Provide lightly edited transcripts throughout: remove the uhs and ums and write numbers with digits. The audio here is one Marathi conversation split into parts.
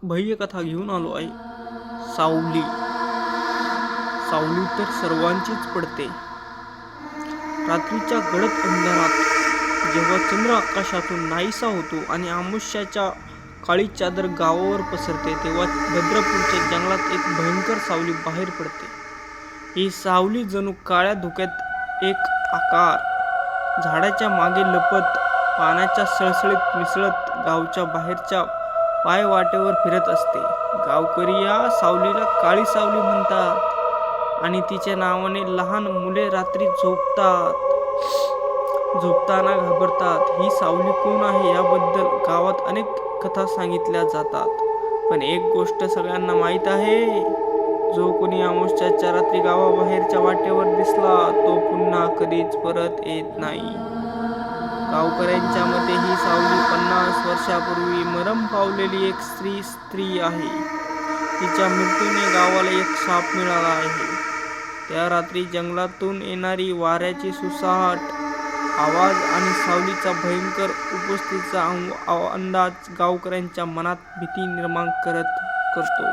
भव्य कथा घेऊन आलो आहे. सावली. सावली तर सर्वांचीच पडते. रात्रीच्या गडद अंधारात जेव्हा चंद्र आकाशातून नाहीसा होतो आणि अमावास्येच्या काळी चादर गावावर पसरते, तेव्हा भद्रपूरच्या जंगलात एक भयंकर सावली बाहेर पडते. ही सावली जणू काळ्या धुक्यात एक आकार, झाडाच्या मागे लपत, पाण्याच्या सळसळीत मिसळत गावच्या बाहेरच्या पायवाटेवर फिरत असते. गावकरी या सावलीला काळी सावली म्हणतात आणि तिच्या नावाने लहान मुले रात्री झोपताना घाबरतात. ही सावली कोण आहे याबद्दल गावात अनेक कथा सांगितल्या जातात, पण एक गोष्ट सगळ्यांना माहीत आहे, जो कोणी अमावास्येच्या रात्री गावाबाहेरच्या वाटेवर दिसला तो पुन्हा कधीच परत येत नाही. गावकऱ्यांच्या मते ही सावली 50 वर्षापूर्वी मरण पावलेली एक स्त्री आहे. तिच्या मृत्यूने गावाला एक शाप मिळाला आहे. त्या रात्री जंगलातून येणारी वाऱ्याची सुसाट आवाज आणि सावलीचा भयंकर उपस्थितीचा अंदाज गावकऱ्यांच्या मनात भीती निर्माण करतो.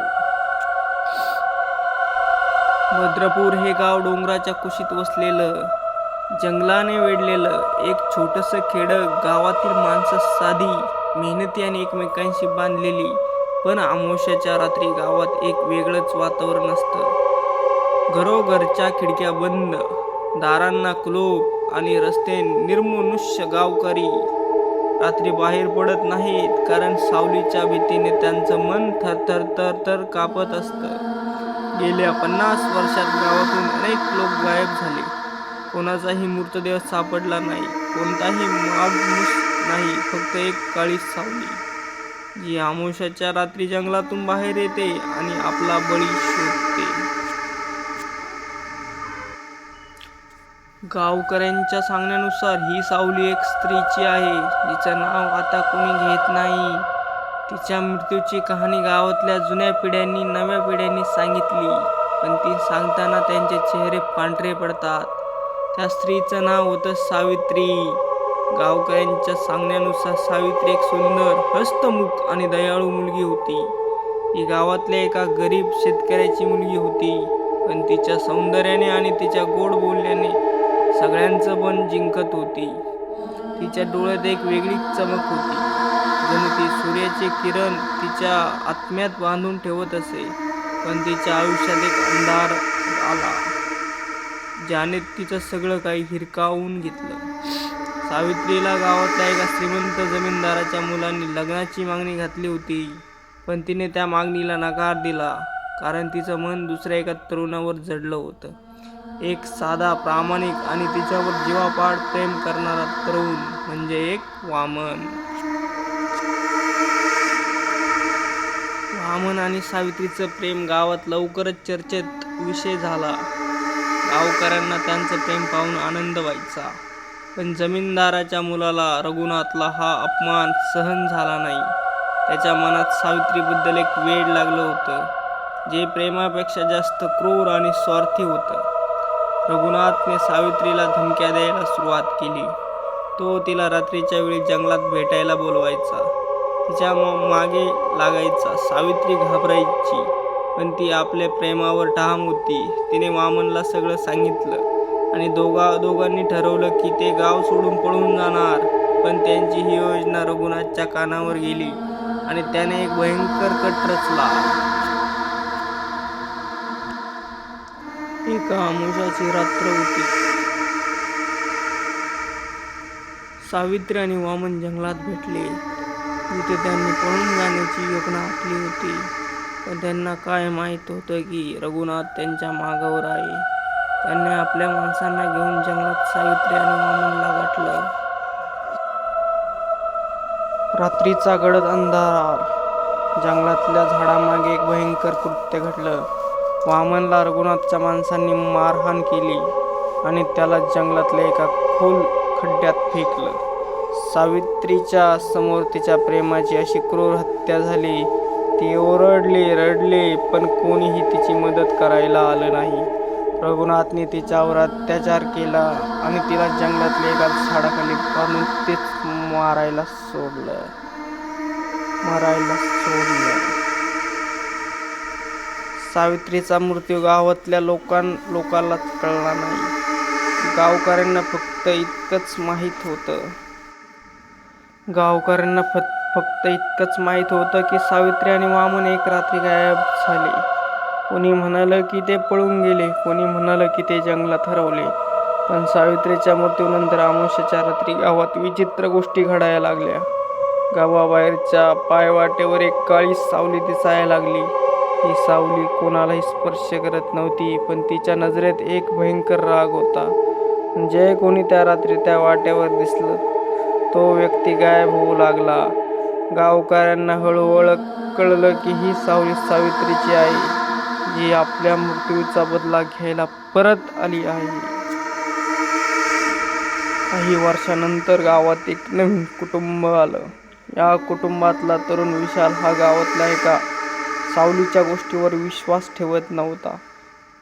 भद्रपूर हे गाव डोंगराच्या कुशीत वसलेलं, जंगलाने वेढलेलं एक छोटंसं खेडं. गावातील माणसं साधी, मेहनती आणि एकमेकांशी बांधलेली. पण अमावास्येच्या रात्री गावात एक वेगळंच वातावरण असतं. घरोघरच्या खिडक्या बंद, दारांना कुलूप आणि रस्ते निर्मनुष्य. गावकरी रात्री बाहेर पडत नाहीत, कारण सावलीच्या भीतीने त्यांचं मन थरथर कापत असतं. गेल्या 50 वर्षात गावातून अनेक लोक गायब झाले. कोणाचाही मृतदेह सापडला नाही, कोणताही मागमूस नाही. फक्त एक काळी सावली, जी अमावास्येच्या रात्री जंगलातून बाहेर येते आणि आपला बळी शोधते. गावकऱ्यांच्या सांगण्यानुसार ही सावली एक स्त्रीची आहे, जिचं नाव आता कोणी घेत नाही. तिच्या मृत्यूची कहाणी गावातल्या जुन्या पिढ्यांनी नव्या पिढ्यांनी सांगितली, पण ती सांगताना त्यांचे चेहरे पांढरे पडतात. त्या स्त्रीचं नाव होतं सावित्री. गावकऱ्यांच्या सांगण्यानुसार सावित्री एक सुंदर, हसतमुख आणि दयाळू मुलगी होती. ती गावातल्या एका गरीब शेतकऱ्याची मुलगी होती, पण तिच्या सौंदर्याने आणि तिच्या गोड बोलण्याने सगळ्यांचं मन जिंकत होती. तिच्या डोळ्यात एक वेगळीच चमक होती, जणू ती सूर्याचे किरण तिच्या आत्म्यात बांधून ठेवत असे. पण तिच्या आयुष्यात एक अंधार आला, ज्याने तिचं सगळं काही हिरकावून घेतलं. सावित्रीला गावातल्या एका श्रीमंत जमीनदाराच्या मुलांनी लग्नाची मागणी घातली होती, पण तिने त्या मागणीला नकार दिला, कारण तिचं मन दुसऱ्या एका तरुणावर जडलं होतं. एक साधा, प्रामाणिक आणि तिच्यावर जीवापाड प्रेम करणारा तरुण, म्हणजे एक वामन. वामन आणि सावित्रीचं प्रेम गावात लवकरच चर्चेत विषय झाला. गावकऱ्यांना त्यांचं प्रेम पाहून आनंद व्हायचा, पण जमीनदाराच्या मुलाला, रघुनाथला, हा अपमान सहन झाला नाही. त्याच्या मनात सावित्रीबद्दल एक वेड लागलं होतं, जे प्रेमापेक्षा जास्त क्रूर आणि स्वार्थी होतं. रघुनाथने सावित्रीला धमक्या द्यायला सुरुवात केली. तो तिला रात्रीच्या वेळी जंगलात भेटायला बोलवायचा, तिच्या मागे लागायचा. सावित्री घाबरायची, पण ती आपल्या प्रेमावर ठाम होती. तिने वामनला सगळं सांगितलं आणि दोघांनी ठरवलं की ते गाव सोडून पळून जाणार. पण त्यांची ही योजना रघुनाथच्या कानावर गेली आणि त्याने एक भयंकर कट रचला. एका अमावास्येची रात्र होती. सावित्री आणि वामन जंगलात भेटले, जिथे त्यांनी पळून जाण्याची योजना आखली होती. पण त्यांना काय माहीत होतं की रघुनाथ त्यांच्या मागावर आहे. त्यांनी आपल्या माणसांना घेऊन जंगलात सावित्री आणि वामनला गाठलं. रात्रीचा गडद अंधार, जंगलातल्या झाडामागे एक भयंकर कृत्य घडलं. वामनला रघुनाथच्या माणसांनी मारहाण केली आणि त्याला जंगलातल्या एका खोल खड्ड्यात फेकलं. सावित्रीच्या समोर तिच्या प्रेमाची अशी क्रूर हत्या झाली. ती रडले, पण कोणीही तिची मदत करायला आलं नाही. रघुनाथने तिच्यावर अत्याचार केला आणि तिला जंगलातल्या एका झाडाखाली बांधून तेच मरायला सोडलं. सावित्रीचा मृत्यू गावातल्या लोकांनाच कळला नाही. गावकऱ्यांना फक्त इतकंच माहीत होतं की सावित्री आणि वामन एक रात्री गायब झाले. कोणी म्हणालं की ते पळून गेले, कोणी म्हणालं की ते जंगलात हरवले. पण सावित्रीच्या मृत्यूनंतर अमावास्येच्या रात्री गावात विचित्र गोष्टी घडायला लागल्या. गावाबाहेरच्या पायवाटेवर एक काळी सावली दिसायला लागली. ती सावली कोणालाही स्पर्श करत नव्हती, पण तिच्या नजरेत एक भयंकर राग होता. जे कोणी त्या रात्री त्या वाटेवर दिसलं तो व्यक्ती गायब होऊ लागला. गावकऱ्यांना हळूहळू कळलं की ही सावली सावित्रीची आहे, जी आपल्या मृत्यूचा बदला घ्यायला परत आली आहे. काही वर्षांनंतर गावात एक नवीन कुटुंब आलं. या कुटुंबातला तरुण विशाल हा गावातल्या एका सावलीच्या गोष्टीवर विश्वास ठेवत नव्हता.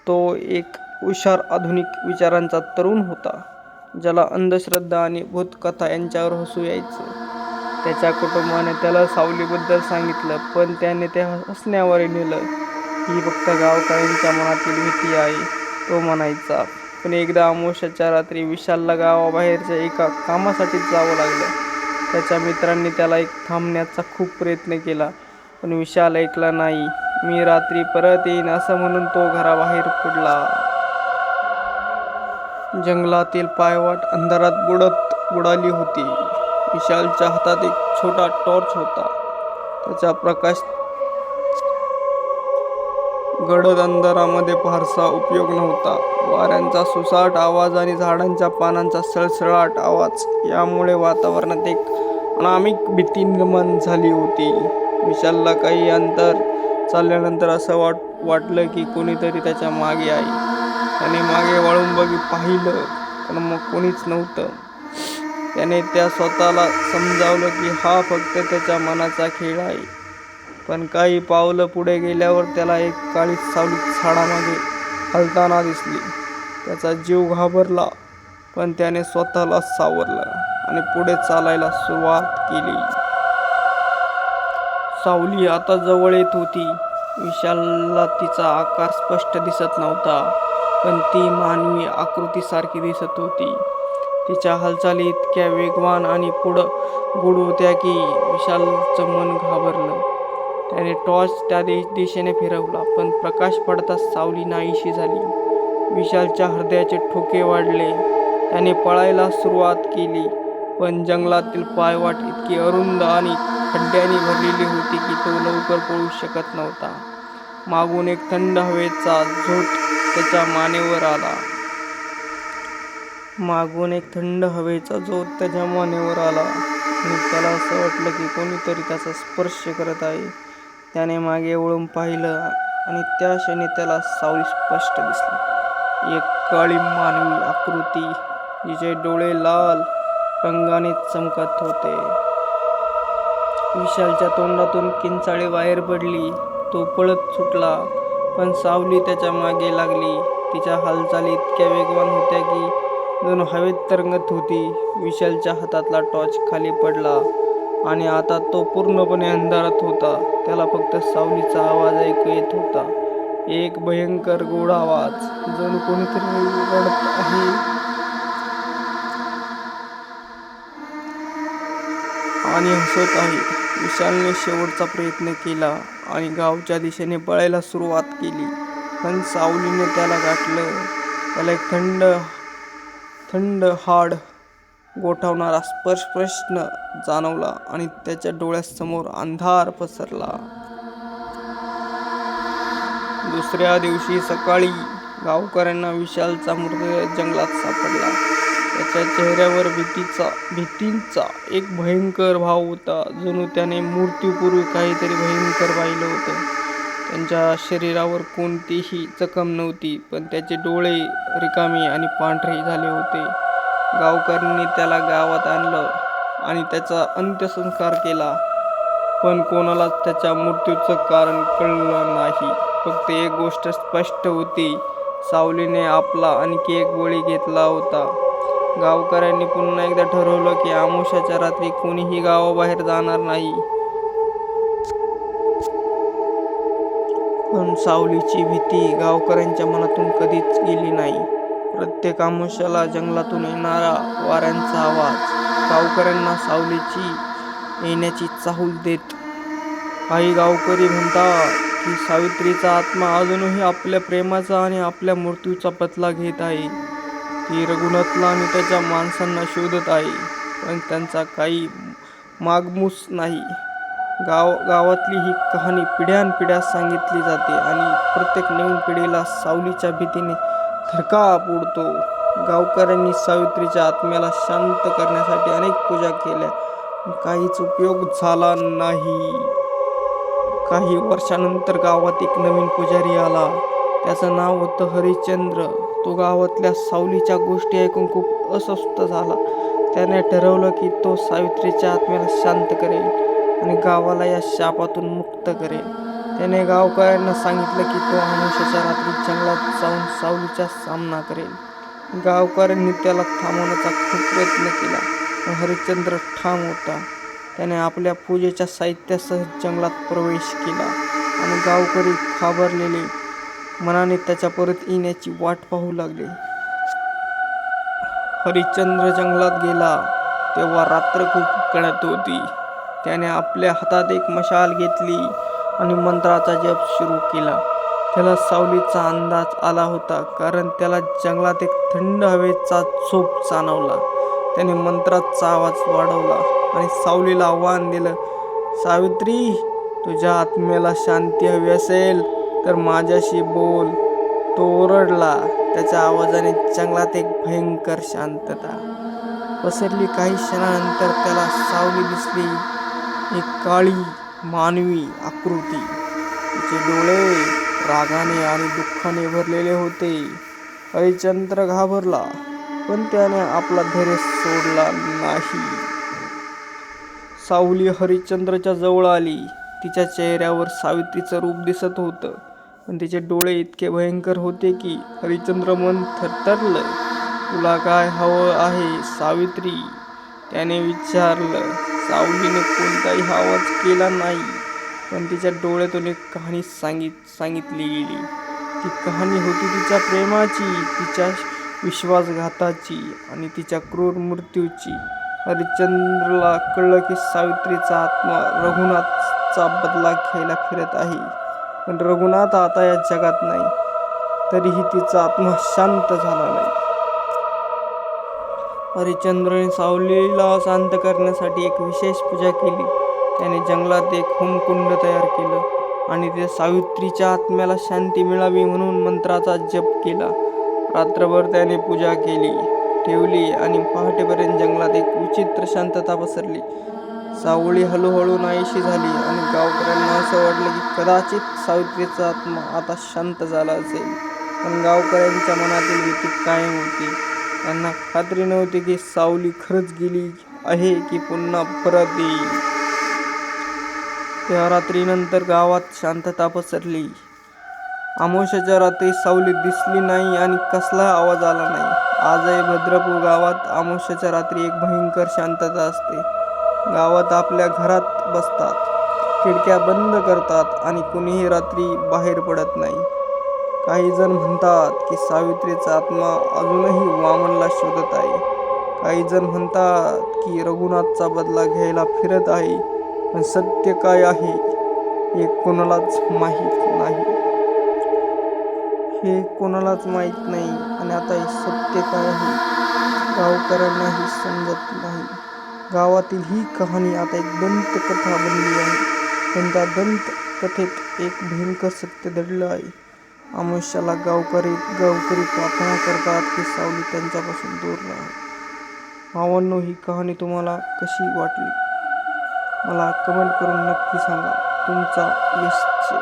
तो एक हुशार, आधुनिक विचारांचा तरुण होता, ज्याला अंधश्रद्धा आणि भूतकथा यांच्यावर हसू यायचं. त्याच्या कुटुंबाने त्याला सावलीबद्दल सांगितलं, पण त्याने ते हसण्यावर नेलं. ही फक्त गावकऱ्यांच्या मनातील भीती आहे, तो म्हणायचा. पण एकदा अमावास्येच्या रात्री विशालला गावाबाहेरच्या एका कामासाठी जावं लागलं. त्याच्या मित्रांनी त्याला थांबण्याचा खूप प्रयत्न केला, पण विशाल ऐकला नाही. मी रात्री परत येईन असं म्हणून तो घराबाहेर पडला. जंगलातील पायवाट अंधारात बुडाली होती. विशालच्या हातात एक छोटा टॉर्च होता. त्याचा प्रकाश गडद अंधारामध्ये फारसा उपयोग नव्हता. वाऱ्यांचा सुसाट आवाज आणि झाडांच्या पानांचा सळसळाट आवाज यामुळे वातावरणात एक अनामिक भीती निर्माण झाली होती. विशालला काही अंतर चालल्यानंतर असं वाटलं की कोणीतरी त्याच्या मागे आहे. त्याने मागे वळून पाहिलं, पण मग कोणीच नव्हतं. त्याने स्वतःला समजावलं की हा फक्त त्याच्या मनाचा खेळ आहे. पण काही पावलं पुढे गेल्यावर त्याला एक काळी सावली झाडामागे हलताना दिसली. त्याचा जीव घाबरला, पण त्याने स्वतःला सावरलं आणि पुढे चालायला सुरुवात केली. सावली आता जवळ येत होती. विशालला तिचा आकार स्पष्ट दिसत नव्हता, पण ती मानवी आकृतीसारखी दिसत होती. तिच्या हालचाली इतक्या वेगवान आणि गूढ होत्या की विशालचं मन घाबरलं. त्याने टॉर्च त्या दिशेने फिरवला, पण प्रकाश पडताच सावली नाहीशी झाली. विशालच्या हृदयाचे ठोके वाढले. त्याने पळायला सुरुवात केली, पण जंगलातील पायवाट इतकी अरुंद आणि खड्ड्यांनी भरलेली होती की तो लवकर पळू शकत नव्हता. मागून एक थंड हवेचा झोत त्याच्या मानेवर आला आणि त्याला असं वाटलं की कोणीतरी त्याचा स्पर्श करत आहे. त्याने मागे वळून पाहिलं आणि त्या क्षणी त्याला सावली स्पष्ट दिसली. एक काळी मानवी आकृती, जिचे डोळे लाल रंगाने चमकत होते. विशालच्या तोंडातून किंचाळी बाहेर पडली. तो पळत सुटला, पण सावली त्याच्या मागे लागली. तिच्या हालचाली इतक्या वेगवान होत्या की जणू हवेत तरंगत होती. विशालच्या हातातला टॉर्च खाली पडला आणि आता तो पूर्णपणे अंधारात होता. त्याला फक्त सावलीचा आवाज ऐकू येत होता, एक भयंकर गूढ आवाज, जणू कोणीतरी रडत आहे. आणि हसत आहे. विशालने शेवटचा प्रयत्न केला आणि गावच्या दिशेने पळायला सुरुवात केली, पण सावलीने त्याला गाठलं. त्याला एक थंड हाड गोठवणारा प्रश्न जाणवला आणि त्याच्या डोळ्यासमोर अंधार पसरला. दुसऱ्या दिवशी सकाळी गावकऱ्यांना विशालचा मृतदेह जंगलात सापडला. त्याच्या चेहऱ्यावर भीतीचा एक भयंकर भाव होता, जणू त्याने मृत्यूपूर्वी काहीतरी भयंकर पाहिलं होतं. त्यांच्या शरीरावर कोणतीही जखम नव्हती, पण त्याचे डोळे रिकामे आणि पांढरे झाले होते. गावकऱ्यांनी त्याला गावात आणलं आणि त्याचा अंत्यसंस्कार केला, पण कोणालाच त्याच्या मृत्यूचं कारण कळलं नाही. फक्त एक गोष्ट स्पष्ट होती, सावलीने आपला आणखी एक बळी घेतला होता. गावकऱ्यांनी पुन्हा एकदा ठरवलं की अमावास्येच्या रात्री कोणीही गावाबाहेर जाणार नाही. पण सावलीची भीती गावकऱ्यांच्या मनातून कधीच गेली नाही. प्रत्येक आमुष्याला जंगलातून येणारा वाऱ्यांचा आवाज गावकऱ्यांना सावलीची येण्याची चाहूल देत. काही गावकरी म्हणतात की सावित्रीचा आत्मा अजूनही आपल्या प्रेमाचा आणि आपल्या मृत्यूचा बदला घेत आहे. ती रघुनाथला आणि त्याच्या माणसांना शोधत आहे, पण त्यांचा काही मागमूस नाही. गावातली ही कहाणी पिढ्यानपिढ्या सांगितली जाते आणि प्रत्येक नवीन पिढीला सावलीच्या भीतीने थरकाप उडतो. गावकऱ्यांनी सावित्रीच्या आत्म्याला शांत करण्यासाठी अनेक पूजा केल्या, पण काहीच उपयोग झाला नाही. काही वर्षानंतर गावात एक नवीन पुजारी आला. त्याचं नाव होतं हरिश्चंद्र. तो गावातल्या सावलीच्या गोष्टी ऐकून खूप अस्वस्थ झाला. त्याने ठरवलं की तो सावित्रीच्या आत्म्याला शांत करेल आणि गावाला या शापातून मुक्त करेल. त्याने गावकऱ्यांना सांगितलं की तो अमावास्येच्या रात्री जंगलात जाऊन सावलीचा सामना करेल. गावकऱ्यांनी त्याला थांबवण्याचा खूप प्रयत्न केला, पण हरिश्चंद्र ठाम होता. त्याने आपल्या पूजेच्या साहित्यासह जंगलात प्रवेश केला आणि गावकरी घाबरलेले मनाने त्याच्या परत येण्याची वाट पाहू लागले. हरिश्चंद्र जंगलात गेला तेव्हा रात्र खूप गडद होती. त्याने आपल्या हातात एक मशाल घेतली आणि मंत्राचा जप सुरू केला. त्याला सावलीचा अंदाज आला होता, कारण त्याला जंगलात एक थंड हवेचा झोप जाणवला. त्याने मंत्राचा आवाज वाढवला आणि सावलीला आव्हान दिलं, सावित्री, तुझ्या आत्म्याला शांती हवी असेल तर माझ्याशी बोल. तो ओरडला. त्याच्या आवाजाने जंगलात एक भयंकर शांतता पसरली. काही क्षणानंतर त्याला सावली दिसली, एक काळी मानवी आकृती. तिचे डोळे रागाने आणि दुःखाने भरलेले होते. हरिश्चंद्र घाबरला, पण त्याने आपला धैर्य सोडला नाही. सावली हरिश्चंद्रच्या जवळ आली. तिच्या चेहऱ्यावर सावित्रीचं रूप दिसत होतं, पण तिचे डोळे इतके भयंकर होते की हरिश्चंद्र मन थरथरलं. तुला काय हवं आहे सावित्री? त्याने विचारलं. सावलीने कोणताही आवाज केला नाही, पण तिच्या डोळ्यातून एक कहाणी सांगितली गेली. ती कहाणी होती तिच्या प्रेमाची, तिच्या विश्वासघाताची आणि तिच्या क्रूर मृत्यूची. हरिश्चंद्रला कळलं की सावित्रीचा आत्मा रघुनाथचा बदला घ्यायला फिरत आहे, पण रघुनाथ आता या जगात नाही. तरीही तिचा आत्मा शांत झाला नाही. हरिश्चंद्रने सावलीला शांत करण्यासाठी एक विशेष पूजा केली. त्याने जंगलात एक होमकुंड तयार केलं आणि ते सावित्रीच्या आत्म्याला शांती मिळावी म्हणून मंत्राचा जप केला. रात्रभर त्याने पूजा ठेवली आणि पहाटेपर्यंत जंगलात एक विचित्र शांतता पसरली. सावली हळूहळू नाहीशी झाली आणि गावकऱ्यांना असं वाटलं की कदाचित सावित्रीचा आत्मा आता शांत झाला असेल. पण गावकऱ्यांच्या मनातील भीती कायम होती. त्यांना खात्री नव्हती की सावली खरंच गेली आहे की पुन्हा परत येईल. त्या रात्रीनंतर गावात शांतता पसरली. अमावास्येच्या रात्री सावली दिसली नाही आणि कसला आवाज आला नाही. आजही भद्रपूर गावात अमावास्येच्या रात्री एक भयंकर शांतता असते. गावात आपल्या घरात बसतात, खिडक्या बंद करतात आणि कुणीही रात्री बाहेर पडत नाही. काही जण म्हणतात की सावित्रीचा आत्मा अजूनही वामनला शोधत आहे. काही जण म्हणतात की रघुनाथचा बदला घ्यायला फिरत आहे. पण सत्य काय आहे हे कोणालाच माहीत नाही. आणि आता हे सत्य काय आहे गावकऱ्यांनाही समजत नाही. गावातील ही कहाणी आता एक दंतकथा बनली आहे, पण त्या दंतकथेत एक भयंकर सत्य दडलं आहे. अमावास्येला गावकरी प्रार्थना करतात की सावली त्यांच्यापासून दूर राहावी. भावांनो, ही कहाणी तुम्हाला कशी वाटली मला कमेंट करून नक्की सांगा. तुमचा यशचे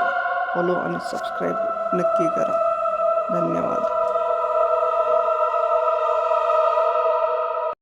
फॉलो आणि सबस्क्राईब नक्की करा. धन्यवाद.